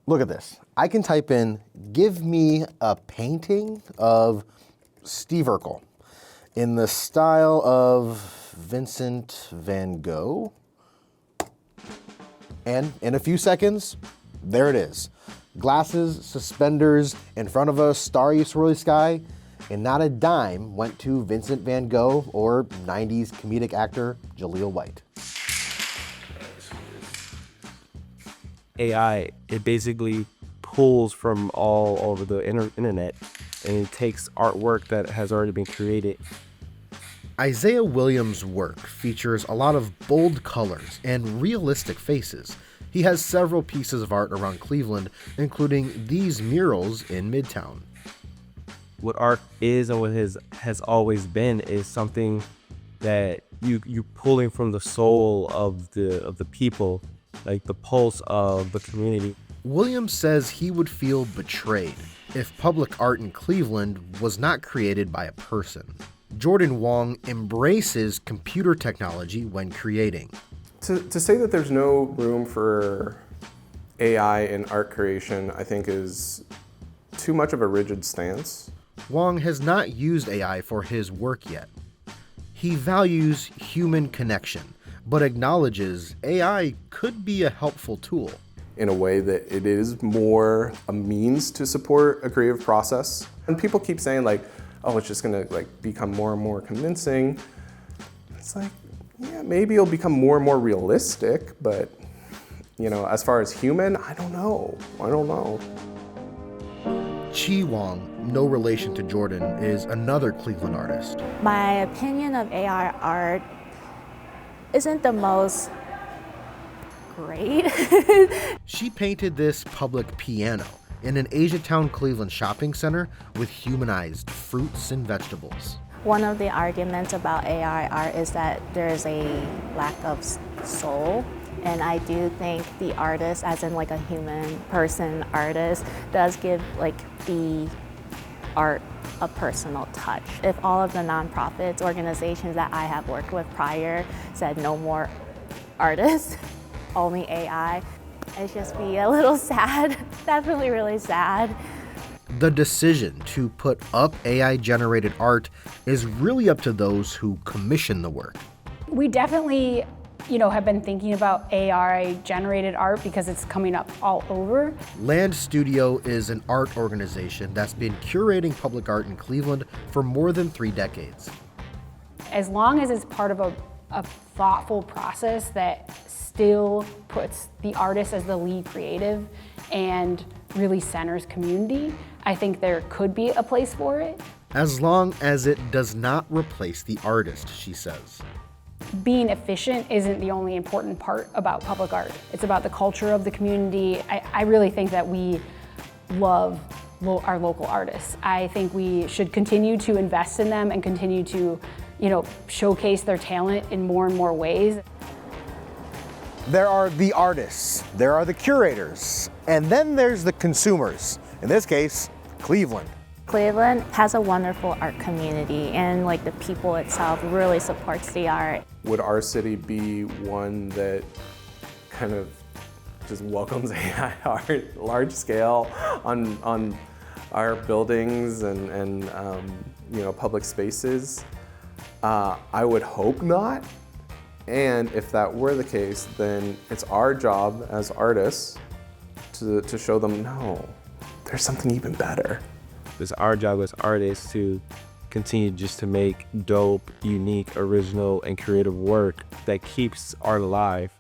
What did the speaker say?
Look at this. I can type in, give me a painting of Steve Urkel in the style of Vincent van Gogh. And in a few seconds, there it is. Glasses, suspenders, in front of a starry, swirly sky, and not a dime went to Vincent van Gogh or 90s comedic actor Jaleel White. AI, it basically pulls from all over the internet and it takes artwork that has already been created. Isaiah Williams' work features a lot of bold colors and realistic faces. He has several pieces of art around Cleveland, including these murals in Midtown. What art is and what has always been is something that you pulling from the soul of the people, like the pulse of the community. Williams says he would feel betrayed if public art in Cleveland was not created by a person. Jordan Wong embraces computer technology when creating. To say that there's no room for AI in art creation, I think is too much of a rigid stance. Wong has not used AI for his work yet. He values human connection, but acknowledges AI could be a helpful tool. In a way that it is more a means to support a creative process. And people keep saying like, oh, it's just gonna become more and more convincing. It's like, yeah, maybe it'll become more and more realistic, but as far as human, I don't know. Chi Wong, no relation to Jordan, is another Cleveland artist. My opinion of AI art isn't the most great. She painted this public piano in an Asiatown Cleveland shopping center with humanized fruits and vegetables. One of the arguments about AI art is that there's a lack of soul. And I do think the artist, as in like a human person artist, does give the art a personal touch. If all of the nonprofits, organizations that I have worked with prior said no more artists, only AI, it'd just be a little sad. Definitely really sad. The decision to put up AI-generated art is really up to those who commission the work. We definitely have been thinking about AI-generated art because it's coming up all over. Land Studio is an art organization that's been curating public art in Cleveland for more than 3 decades. As long as it's part of a thoughtful process that still puts the artist as the lead creative and really centers community, I think there could be a place for it. As long as it does not replace the artist, she says. Being efficient isn't the only important part about public art. It's about the culture of the community. I really think that we love our local artists. I think we should continue to invest in them and continue to, showcase their talent in more and more ways. There are the artists, there are the curators, and then there's the consumers. In this case, Cleveland. Cleveland has a wonderful art community, and the people itself really supports the art. Would our city be one that kind of just welcomes AI art large scale on our buildings and public spaces? I would hope not. And if that were the case, then it's our job as artists to show them, no, there's something even better. It's our job as artists to continue just to make dope, unique, original, and creative work that keeps art alive.